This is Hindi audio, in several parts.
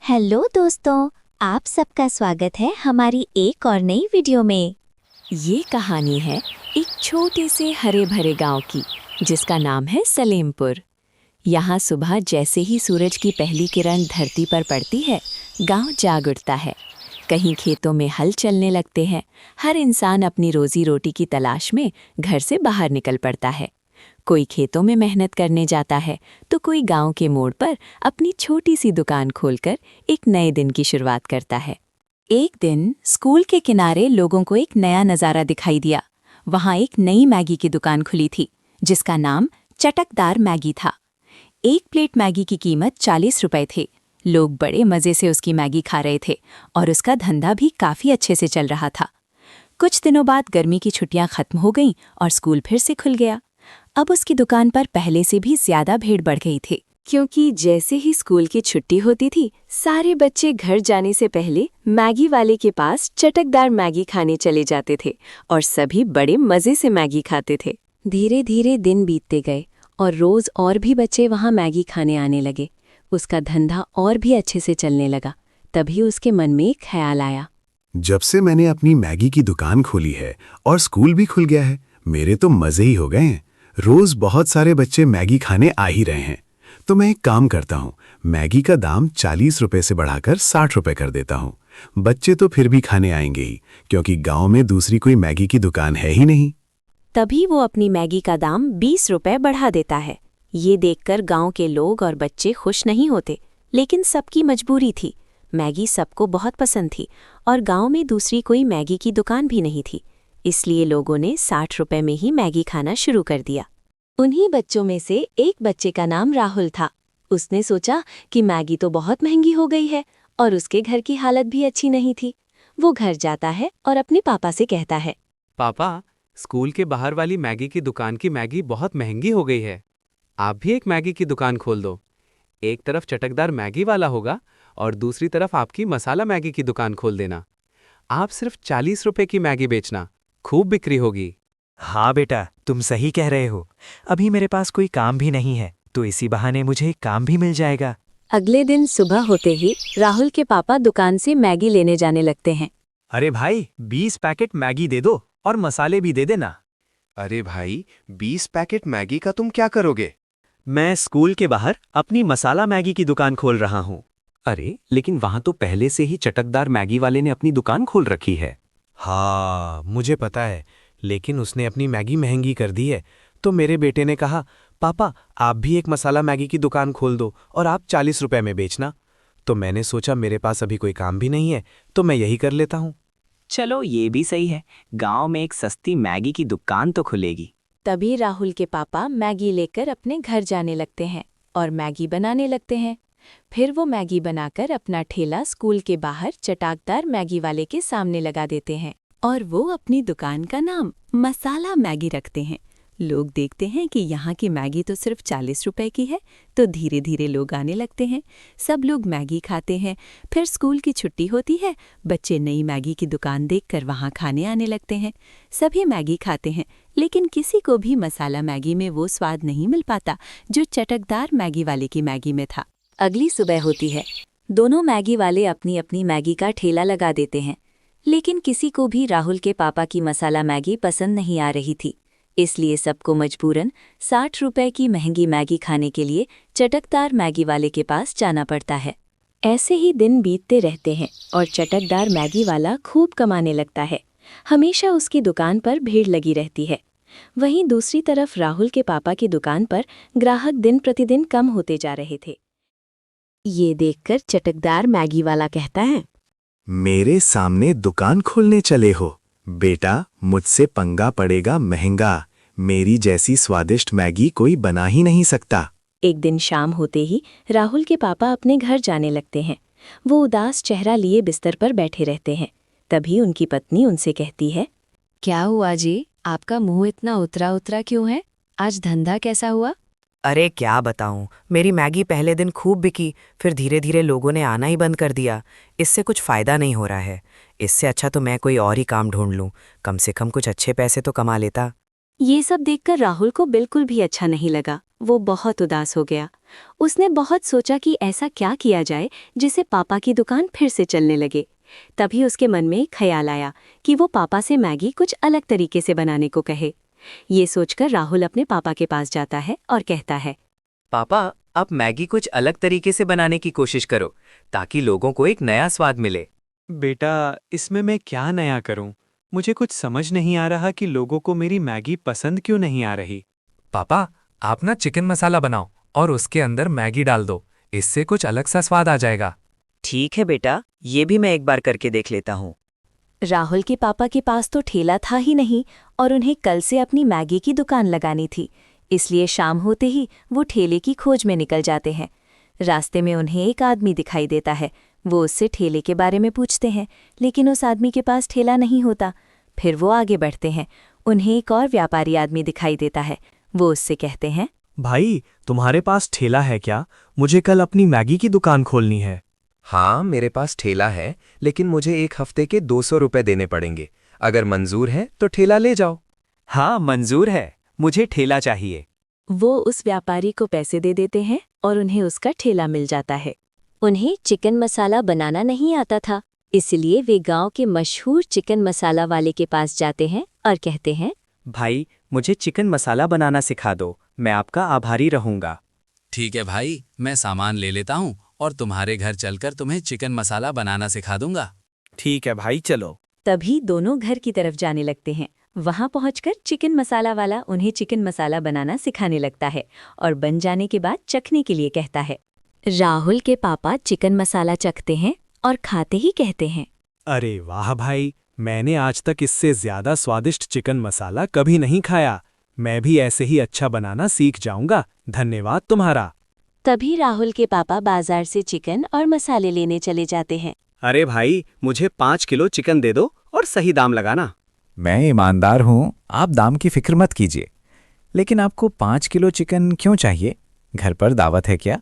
हेलो दोस्तों, आप सबका स्वागत है हमारी एक और नई वीडियो में। ये कहानी है एक छोटे से हरे भरे गांव की, जिसका नाम है सलेमपुर। यहाँ सुबह जैसे ही सूरज की पहली किरण धरती पर पड़ती है, गांव जाग उठता है। कहीं खेतों में हल चलने लगते हैं। हर इंसान अपनी रोजी रोटी की तलाश में घर से बाहर निकल पड़ता है। कोई खेतों में मेहनत करने जाता है, तो कोई गांव के मोड़ पर अपनी छोटी सी दुकान खोलकर एक नए दिन की शुरुआत करता है। एक दिन स्कूल के किनारे लोगों को एक नया नज़ारा दिखाई दिया। वहां एक नई मैगी की दुकान खुली थी, जिसका नाम चटकदार मैगी था। एक प्लेट मैगी की कीमत 40 रुपए थे। लोग बड़े मज़े से उसकी मैगी खा रहे थे और उसका धंधा भी काफ़ी अच्छे से चल रहा था। कुछ दिनों बाद गर्मी की छुट्टियां खत्म हो गईं और स्कूल फिर से खुल गया। अब उसकी दुकान पर पहले से भी ज्यादा भीड़ बढ़ गई थी, क्योंकि जैसे ही स्कूल की छुट्टी होती थी, सारे बच्चे घर जाने से पहले मैगी वाले के पास चटकदार मैगी खाने चले जाते थे और सभी बड़े मज़े से मैगी खाते थे। धीरे धीरे दिन बीतते गए और रोज़ और भी बच्चे वहाँ मैगी खाने आने लगे। उसका धंधा और भी अच्छे से चलने लगा। तभी उसके मन में एक ख्याल आया। जब से मैंने अपनी मैगी की दुकान खोली है और स्कूल भी खुल गया है, मेरे तो मज़े ही हो गए हैं। रोज बहुत सारे बच्चे मैगी खाने आ ही रहे हैं। तो मैं एक काम करता हूँ, मैगी का दाम 40 रुपए से बढ़ाकर 60 रुपए कर देता हूँ। बच्चे तो फिर भी खाने आएंगे ही, क्योंकि गांव में दूसरी कोई मैगी की दुकान है ही नहीं। तभी वो अपनी मैगी का दाम 20 रुपए बढ़ा देता है। ये देखकर गांव के लोग और बच्चे खुश नहीं होते, लेकिन सबकी मजबूरी थी। मैगी सबको बहुत पसंद थी और गांव में दूसरी कोई मैगी की दुकान भी नहीं थी। इसलिए लोगों ने 60 रुपए में ही मैगी खाना शुरू कर दिया। उन्हीं बच्चों में से एक बच्चे का नाम राहुल था। उसने सोचा कि मैगी तो बहुत महंगी हो गई है और उसके घर की हालत भी अच्छी नहीं थी। वो घर जाता है और अपने पापा से कहता है, पापा, स्कूल के बाहर वाली मैगी की दुकान की मैगी बहुत महंगी हो गई है। आप भी एक मैगी की दुकान खोल दो। एक तरफ चटकदार मैगी वाला होगा और दूसरी तरफ आपकी मसाला मैगी की दुकान खोल देना। आप सिर्फ 40 रुपए की मैगी बेचना, खूब बिक्री होगी। हाँ बेटा, तुम सही कह रहे हो। अभी मेरे पास कोई काम भी नहीं है, तो इसी बहाने मुझे एक काम भी मिल जाएगा। अगले दिन सुबह होते ही राहुल के पापा दुकान से मैगी लेने जाने लगते हैं। अरे भाई, 20 पैकेट मैगी दे दो और मसाले भी दे देना। अरे भाई, 20 पैकेट मैगी का तुम क्या करोगे? मैं स्कूल के बाहर अपनी मसाला मैगी की दुकान खोल रहा हूँ। अरे लेकिन वहां तो पहले से ही चटकदार मैगी वाले ने अपनी दुकान खोल रखी है। हाँ, मुझे पता है, लेकिन उसने अपनी मैगी महंगी कर दी है। तो मेरे बेटे ने कहा, पापा आप भी एक मसाला मैगी की दुकान खोल दो और आप 40 रुपए में बेचना। तो मैंने सोचा मेरे पास अभी कोई काम भी नहीं है, तो मैं यही कर लेता हूँ। चलो ये भी सही है, गांव में एक सस्ती मैगी की दुकान तो खुलेगी। तभी राहुल के पापा मैगी लेकर अपने घर जाने लगते हैं और मैगी बनाने लगते हैं। फिर वो मैगी बनाकर अपना ठेला स्कूल के बाहर चटकदार मैगी वाले के सामने लगा देते हैं और वो अपनी दुकान का नाम मसाला मैगी रखते हैं। लोग देखते हैं कि यहाँ की मैगी तो सिर्फ 40 रुपए की है, तो धीरे धीरे लोग आने लगते हैं। सब लोग मैगी खाते हैं। फिर स्कूल की छुट्टी होती है, बच्चे नई मैगी की दुकान देखकर वहाँ खाने आने लगते हैं। सभी मैगी खाते हैं, लेकिन किसी को भी मसाला मैगी में वो स्वाद नहीं मिल पाता जो चटकदार मैगी वाले की मैगी में था। अगली सुबह होती है। दोनों मैगी वाले अपनी अपनी मैगी का ठेला लगा देते हैं, लेकिन किसी को भी राहुल के पापा की मसाला मैगी पसंद नहीं आ रही थी। इसलिए सबको मजबूरन 60 रुपए की महंगी मैगी खाने के लिए चटकदार मैगी वाले के पास जाना पड़ता है। ऐसे ही दिन बीतते रहते हैं और चटकदार मैगी वाला खूब कमाने लगता है। हमेशा उसकी दुकान पर भीड़ लगी रहती है। वहीं दूसरी तरफ राहुल के पापा की दुकान पर ग्राहक दिन प्रतिदिन कम होते जा रहे थे। ये देखकर चटकदार मैगी वाला कहता है, मेरे सामने दुकान खोलने चले हो? बेटा, मुझसे पंगा पड़ेगा महंगा। मेरी जैसी स्वादिष्ट मैगी कोई बना ही नहीं सकता। एक दिन शाम होते ही राहुल के पापा अपने घर जाने लगते हैं। वो उदास चेहरा लिए बिस्तर पर बैठे रहते हैं। तभी उनकी पत्नी उनसे कहती है, क्या हुआ जी, आपका मुंह इतना उतरा उतरा क्यों है? आज धंधा कैसा हुआ? अरे क्या बताऊं, मेरी मैगी पहले दिन खूब बिकी, फिर धीरे धीरे लोगों ने आना ही बंद कर दिया। इससे कुछ फ़ायदा नहीं हो रहा है। इससे अच्छा तो मैं कोई और ही काम ढूंढ लूं, कम से कम कुछ अच्छे पैसे तो कमा लेता। ये सब देखकर राहुल को बिल्कुल भी अच्छा नहीं लगा। वो बहुत उदास हो गया। उसने बहुत सोचा कि ऐसा क्या किया जाए जिससे पापा की दुकान फिर से चलने लगे। तभी उसके मन में एक ख्याल आया कि वो पापा से मैगी कुछ अलग तरीके से बनाने को कहे। ये सोचकर राहुल अपने पापा के पास जाता है और कहता है, पापा, आप मैगी कुछ अलग तरीके से बनाने की कोशिश करो ताकि लोगों को एक नया स्वाद मिले। बेटा, इसमें मैं क्या नया करूं? मुझे कुछ समझ नहीं आ रहा कि लोगों को मेरी मैगी पसंद क्यों नहीं आ रही। पापा, आप ना चिकन मसाला बनाओ और उसके अंदर मैगी डाल दो। इससे कुछ अलग सा स्वाद आ जाएगा। ठीक है बेटा, ये भी मैं एक बार करके देख लेता हूँ। राहुल के पापा के पास तो ठेला था ही नहीं और उन्हें कल से अपनी मैगी की दुकान लगानी थी। इसलिए शाम होते ही वो ठेले की खोज में निकल जाते हैं। रास्ते में उन्हें एक आदमी दिखाई देता है। वो उससे ठेले के बारे में पूछते हैं, लेकिन उस आदमी के पास ठेला नहीं होता। फिर वो आगे बढ़ते हैं। उन्हें एक और व्यापारी आदमी दिखाई देता है। वो उससे कहते हैं, भाई, तुम्हारे पास ठेला है क्या? मुझे कल अपनी मैगी की दुकान खोलनी है। हाँ, मेरे पास ठेला है, लेकिन मुझे 1 हफ्ते के 200 रुपए देने पड़ेंगे। अगर मंजूर है तो ठेला ले जाओ। हाँ, मंजूर है। मुझे ठेला चाहिए। वो उस व्यापारी को पैसे दे देते हैं और उन्हें उसका ठेला मिल जाता है। उन्हें चिकन मसाला बनाना नहीं आता था, इसलिए वे गांव के मशहूर चिकन मसाला वाले के पास जाते हैं और कहते हैं, भाई, मुझे चिकन मसाला बनाना सिखा दो। मैं आपका आभारी रहूंगा। ठीक है भाई, मैं सामान ले लेता हूँ और तुम्हारे घर चलकर तुम्हें चिकन मसाला बनाना सिखा दूंगा। ठीक है भाई, चलो। तभी दोनों घर की तरफ जाने लगते हैं। वहां पहुंचकर चिकन मसाला वाला उन्हें चिकन मसाला बनाना सिखाने लगता है और बन जाने के बाद चखने के लिए कहता है। राहुल के पापा चिकन मसाला चखते हैं और खाते ही कहते हैं, अरे वाह भाई, मैंने आज तक इससे ज्यादा स्वादिष्ट चिकन मसाला कभी नहीं खाया। मैं भी ऐसे ही अच्छा बनाना सीख जाऊंगा। धन्यवाद तुम्हारा। तभी राहुल के पापा बाजार से चिकन और मसाले लेने चले जाते हैं। अरे भाई, मुझे 5 किलो चिकन दे दो और सही दाम लगाना। मैं ईमानदार हूँ, आप दाम की फिक्र मत कीजिए। लेकिन आपको 5 किलो चिकन क्यों चाहिए? घर पर दावत है क्या?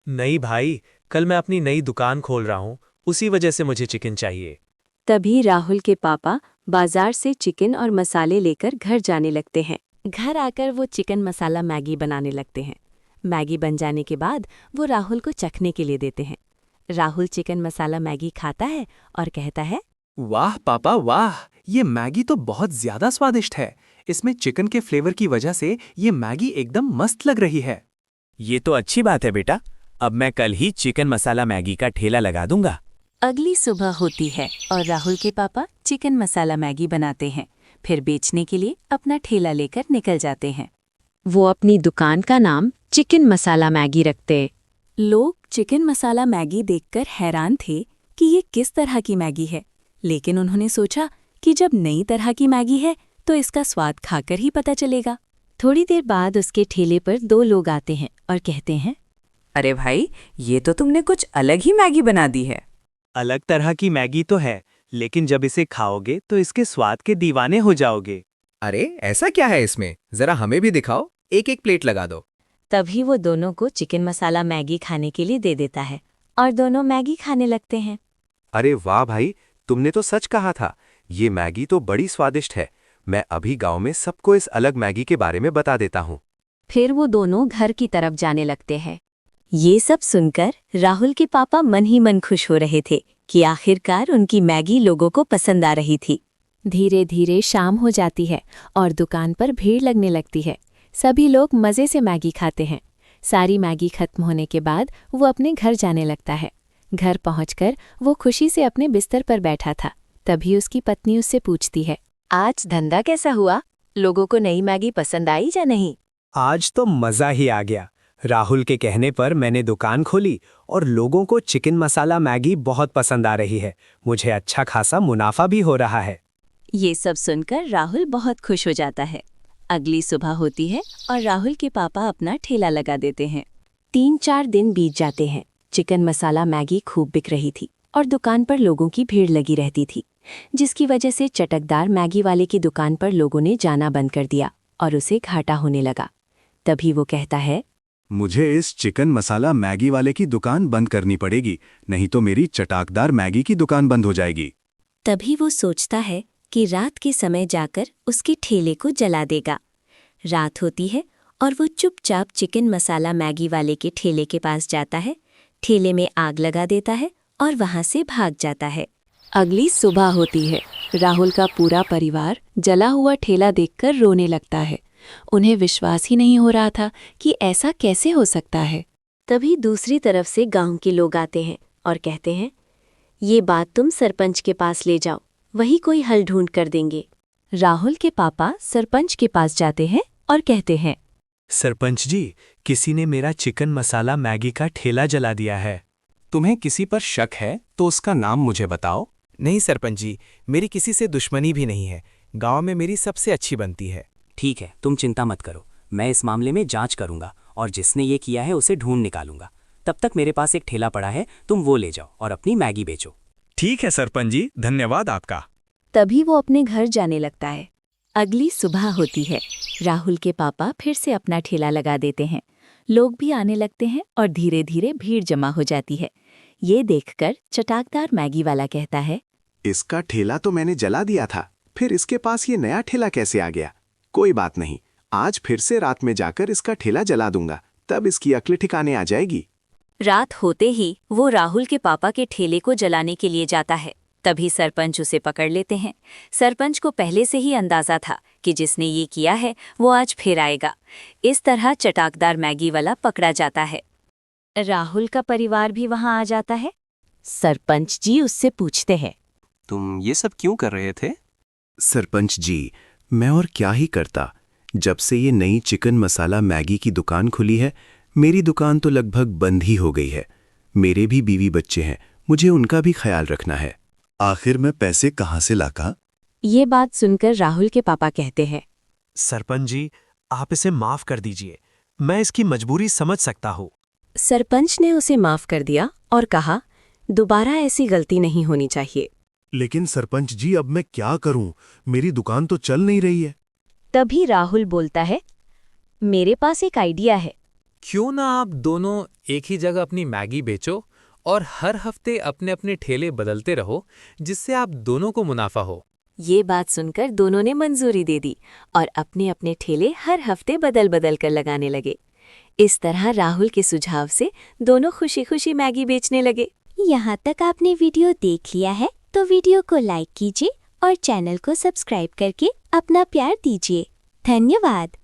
नहीं भाई, कल मैं अपनी नई दुकान खोल रहा हूँ, उसी वजह से मुझे चिकन चाहिए। तभी राहुल के पापा बाजार से चिकन और मसाले लेकर घर जाने लगते हैं। घर आकर वो चिकन मसाला मैगी बनाने लगते हैं। मैगी बन जाने के बाद वो राहुल को चखने के लिए देते हैं। राहुल चिकन मसाला मैगी खाता है और कहता है, वाह पापा वाह, ये मैगी तो बहुत ज्यादा स्वादिष्ट है। इसमें चिकन के फ्लेवर की वजह से ये मैगी एकदम मस्त लग रही है। ये तो अच्छी बात है बेटा। अब मैं कल ही चिकन मसाला मैगी का ठेला लगा दूंगा। अगली सुबह होती है और राहुल के पापा चिकन मसाला मैगी बनाते हैं। फिर बेचने के लिए अपना ठेला लेकर निकल जाते हैं। वो अपनी दुकान का नाम चिकन मसाला मैगी रखते। लोग चिकन मसाला मैगी देखकर हैरान थे कि ये किस तरह की मैगी है, लेकिन उन्होंने सोचा कि जब नई तरह की मैगी है तो इसका स्वाद खाकर ही पता चलेगा। थोड़ी देर बाद उसके ठेले पर 2 लोग आते हैं और कहते हैं, अरे भाई, ये तो तुमने कुछ अलग ही मैगी बना दी है। अलग तरह की मैगी तो है, लेकिन जब इसे खाओगे तो इसके स्वाद के दीवाने हो जाओगे। अरे ऐसा क्या है इसमें? जरा हमें भी दिखाओ। एक प्लेट लगा दो। तभी वो दोनों को चिकन मसाला मैगी खाने के लिए दे देता है और दोनों मैगी खाने लगते हैं। अरे वाह भाई, तुमने तो सच कहा था। ये मैगी तो बड़ी स्वादिष्ट है। मैं अभी गांव में सबको इस अलग मैगी के बारे में बता देता हूँ। फिर वो दोनों घर की तरफ जाने लगते हैं। ये सब सुनकर राहुल के पापा मन ही मन खुश हो रहे थे कि आखिरकार उनकी मैगी लोगों को पसंद आ रही थी। धीरे धीरे शाम हो जाती है और दुकान पर भीड़ लगने लगती है। सभी लोग मज़े से मैगी खाते हैं। सारी मैगी खत्म होने के बाद वो अपने घर जाने लगता है। घर पहुंचकर वो खुशी से अपने बिस्तर पर बैठा था। तभी उसकी पत्नी उससे पूछती है, आज धंधा कैसा हुआ? लोगों को नई मैगी पसंद आई या नहीं? आज तो मज़ा ही आ गया। राहुल के कहने पर मैंने दुकान खोली और लोगों को चिकन मसाला मैगी बहुत पसंद आ रही है। मुझे अच्छा खासा मुनाफा भी हो रहा है। ये सब सुनकर राहुल बहुत खुश हो जाता है। अगली सुबह होती है और राहुल के पापा अपना ठेला लगा देते हैं। 3-4 दिन बीत जाते हैं। चिकन मसाला मैगी खूब बिक रही थी और दुकान पर लोगों की भीड़ लगी रहती थी, जिसकी वजह से चटकदार मैगी वाले की दुकान पर लोगों ने जाना बंद कर दिया और उसे घाटा होने लगा। तभी वो कहता है, मुझे इस चिकन मसाला मैगी वाले की दुकान बंद करनी पड़ेगी, नहीं तो मेरी चटाकदार मैगी की दुकान बंद हो जाएगी। तभी वो सोचता है कि रात के समय जाकर उसके ठेले को जला देगा। रात होती है और वो चुपचाप चिकन मसाला मैगी वाले के ठेले के पास जाता है, ठेले में आग लगा देता है और वहां से भाग जाता है। अगली सुबह होती है। राहुल का पूरा परिवार जला हुआ ठेला देखकर रोने लगता है। उन्हें विश्वास ही नहीं हो रहा था कि ऐसा कैसे हो सकता है। तभी दूसरी तरफ से गांव के लोग आते हैं और कहते हैं, ये बात तुम सरपंच के पास ले जाओ, वही कोई हल ढूंढ कर देंगे। राहुल के पापा सरपंच के पास जाते हैं और कहते हैं, सरपंच जी, किसी ने मेरा चिकन मसाला मैगी का ठेला जला दिया है। तुम्हें किसी पर शक है तो उसका नाम मुझे बताओ। नहीं सरपंच जी, मेरी किसी से दुश्मनी भी नहीं है। गांव में मेरी सबसे अच्छी बनती है। ठीक है, तुम चिंता मत करो, मैं इस मामले में जांच करूंगा और जिसने ये किया है उसे ढूंढ निकालूंगा। तब तक मेरे पास एक ठेला पड़ा है, तुम वो ले जाओ और अपनी मैगी बेचो। ठीक है सरपंच जी, धन्यवाद आपका। तभी वो अपने घर जाने लगता है। अगली सुबह होती है। राहुल के पापा फिर से अपना ठेला लगा देते हैं। लोग भी आने लगते हैं और धीरे धीरे भीड़ जमा हो जाती है। ये देखकर चटाकदार मैगी वाला कहता है, इसका ठेला तो मैंने जला दिया था, फिर इसके पास ये नया ठेला कैसे आ गया? कोई बात नहीं, आज फिर से रात में जाकर इसका ठेला जला दूंगा, तब इसकी अक्ल ठिकाने आ जाएगी। रात होते ही वो राहुल के पापा के ठेले को जलाने के लिए जाता है। तभी सरपंच उसे पकड़ लेते हैं। सरपंच को पहले से ही अंदाजा था कि जिसने ये किया है वो आज फिर आएगा। इस तरह चटाकदार मैगी वाला पकड़ा जाता है। राहुल का परिवार भी वहां आ जाता है। सरपंच जी उससे पूछते हैं, तुम ये सब क्यों कर रहे थे? सरपंच जी, मैं और क्या ही करता। जब से ये नई चिकन मसाला मैगी की दुकान खुली है, मेरी दुकान तो लगभग बंद ही हो गई है। मेरे भी बीवी बच्चे हैं, मुझे उनका भी ख्याल रखना है। आखिर मैं पैसे कहाँ से लाका? ये बात सुनकर राहुल के पापा कहते हैं, सरपंच जी, आप इसे माफ कर दीजिए, मैं इसकी मजबूरी समझ सकता हूँ। सरपंच ने उसे माफ कर दिया और कहा, दोबारा ऐसी गलती नहीं होनी चाहिए। लेकिन सरपंच जी, अब मैं क्या करूं? मेरी दुकान तो चल नहीं रही है। तभी राहुल बोलता है, मेरे पास एक आइडिया है। क्यों ना आप दोनों एक ही जगह अपनी मैगी बेचो और हर हफ्ते अपने अपने ठेले बदलते रहो, जिससे आप दोनों को मुनाफा हो। ये बात सुनकर दोनों ने मंजूरी दे दी और अपने अपने ठेले हर हफ्ते बदल बदल कर लगाने लगे। इस तरह राहुल के सुझाव से दोनों खुशी खुशी मैगी बेचने लगे। यहाँ तक आपने वीडियो देख लिया है तो वीडियो को लाइक कीजिए और चैनल को सब्सक्राइब करके अपना प्यार दीजिए। धन्यवाद।